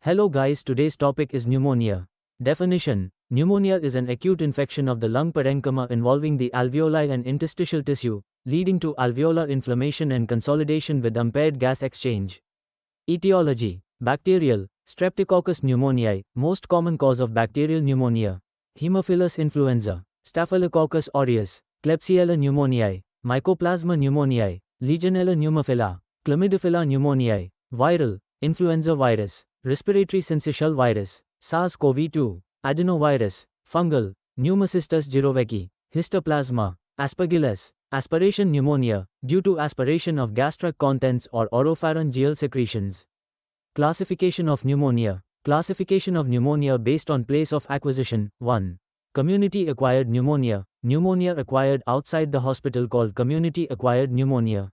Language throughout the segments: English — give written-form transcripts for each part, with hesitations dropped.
Hello guys, today's topic is pneumonia. Definition: pneumonia is an acute infection of the lung parenchyma involving the alveoli and interstitial tissue, leading to alveolar inflammation and consolidation with impaired gas exchange. Etiology: bacterial, Streptococcus pneumoniae, most common cause of bacterial pneumonia. Haemophilus influenza, Staphylococcus aureus, Klebsiella pneumoniae, Mycoplasma pneumoniae, Legionella pneumophila, Chlamydophila pneumoniae. Viral, influenza virus, respiratory syncytial virus, SARS-CoV-2, adenovirus. Fungal, Pneumocystis jirovecii, Histoplasma, Aspergillus. Aspiration pneumonia, due to aspiration of gastric contents or oropharyngeal secretions. Classification of pneumonia. Classification of pneumonia based on place of acquisition. 1. Community-acquired pneumonia, pneumonia acquired outside the hospital called community-acquired pneumonia.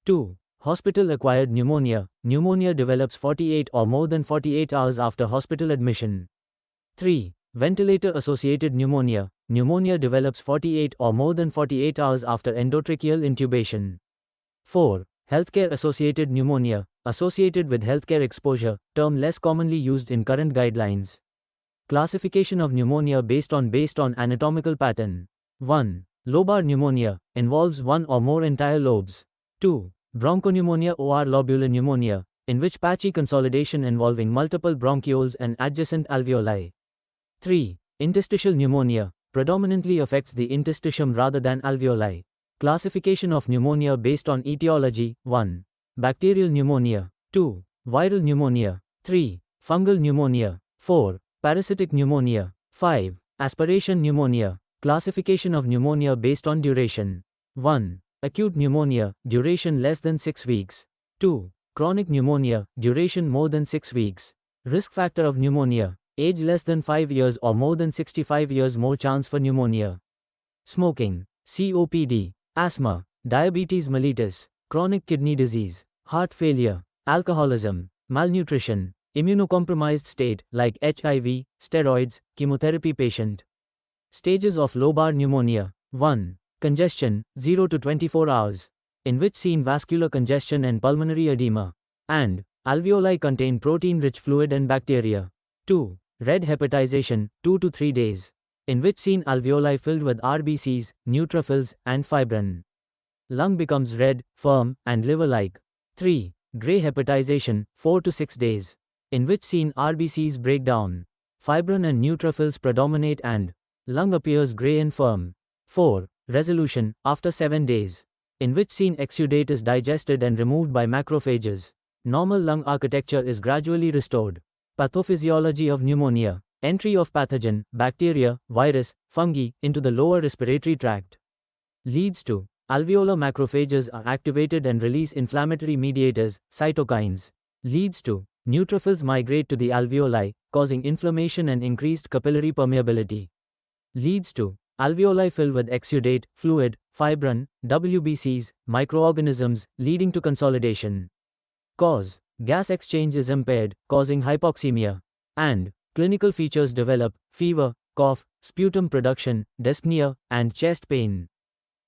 2. Hospital-acquired pneumonia, pneumonia develops 48 or more than 48 hours after hospital admission. 3. Ventilator-associated pneumonia, pneumonia develops 48 or more than 48 hours after endotracheal intubation. 4. Healthcare-associated pneumonia, associated with healthcare exposure, term less commonly used in current guidelines. Classification of pneumonia based on anatomical pattern. 1. Lobar pneumonia, involves one or more entire lobes. 2. Bronchopneumonia or lobular pneumonia, in which patchy consolidation involving multiple bronchioles and adjacent alveoli. 3. Interstitial pneumonia, predominantly affects the interstitium rather than alveoli. Classification of pneumonia based on etiology. 1. Bacterial pneumonia. 2. Viral pneumonia. 3. Fungal pneumonia. 4. Parasitic pneumonia. 5. Aspiration pneumonia. Classification of pneumonia based on duration. 1. Acute pneumonia, duration less than 6 weeks. 2. Chronic pneumonia, duration more than 6 weeks. Risk factor of pneumonia, age less than 5 years or more than 65 years, more chance for pneumonia. Smoking, COPD, asthma, diabetes mellitus, chronic kidney disease, heart failure, alcoholism, malnutrition, immunocompromised state like HIV, steroids, chemotherapy patient. Stages of lobar pneumonia. 1. Congestion, 0 to 24 hours, in which seen vascular congestion and pulmonary edema, and alveoli contain protein-rich fluid and bacteria. 2. Red hepatization, 2 to 3 days, in which seen alveoli filled with RBCs, neutrophils, and fibrin. Lung becomes red, firm, and liver-like. 3. Gray hepatization, 4 to 6 days, in which seen RBCs break down, fibrin and neutrophils predominate and lung appears gray and firm. 4. Resolution, after 7 days, in which seen exudate is digested and removed by macrophages. Normal lung architecture is gradually restored. Pathophysiology of pneumonia. Entry of pathogen, bacteria, virus, fungi, into the lower respiratory tract. Leads to alveolar macrophages are activated and release inflammatory mediators, cytokines. Leads to neutrophils migrate to the alveoli, causing inflammation and increased capillary permeability. Leads to alveoli fill with exudate, fluid, fibrin, WBCs, microorganisms, leading to consolidation. Cause: gas exchange is impaired, causing hypoxemia. And clinical features develop: fever, cough, sputum production, dyspnea, and chest pain.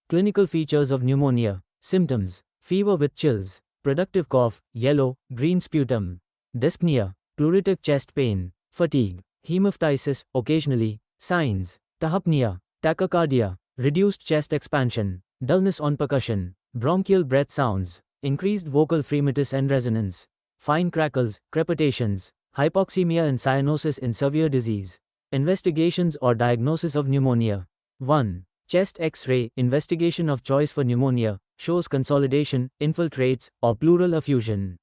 Clinical features of pneumonia. Symptoms: fever with chills, productive cough, yellow, green sputum, dyspnea, pleuritic chest pain, fatigue, hemoptysis, occasionally. Signs: tachypnea, tachycardia, reduced chest expansion, dullness on percussion, bronchial breath sounds, increased vocal fremitus and resonance, fine crackles, crepitations, hypoxemia and cyanosis in severe disease. Investigations or diagnosis of pneumonia. 1. Chest X-ray, investigation of choice for pneumonia, shows consolidation, infiltrates, or pleural effusion.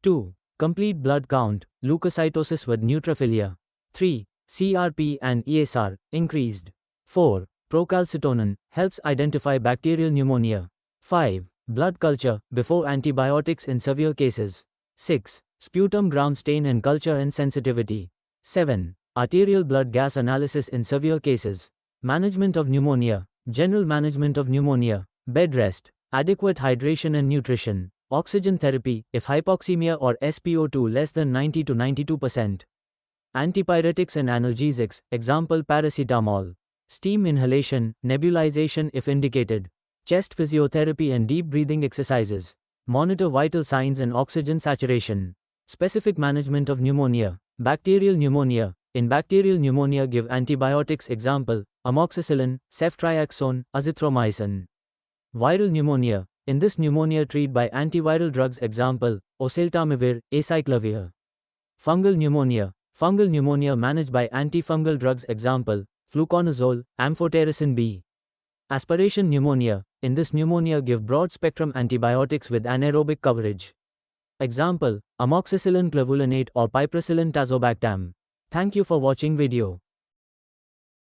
2. Complete blood count, leukocytosis with neutrophilia. 3. CRP and ESR, increased. 4. Procalcitonin, helps identify bacterial pneumonia. 5. Blood culture, before antibiotics in severe cases. 6. Sputum ground stain and culture and sensitivity. 7. Arterial blood gas analysis in severe cases. Management of pneumonia. General management of pneumonia. Bed rest, adequate hydration and nutrition. Oxygen therapy, if hypoxemia or SpO2 less than 90 to 92%. Antipyretics and analgesics, example paracetamol. Steam inhalation, nebulization if indicated. Chest physiotherapy and deep breathing exercises. Monitor vital signs and oxygen saturation. Specific management of pneumonia. Bacterial pneumonia. In bacterial pneumonia, give antibiotics, example, amoxicillin, ceftriaxone, azithromycin. Viral pneumonia. In this pneumonia, treat by antiviral drugs, example, oseltamivir, acyclovir. Fungal pneumonia. Fungal pneumonia managed by antifungal drugs, example, fluconazole, amphotericin B. Aspiration pneumonia. In this pneumonia, give broad-spectrum antibiotics with anaerobic coverage. Example, amoxicillin clavulanate or piperacillin tazobactam. Thank you for watching video.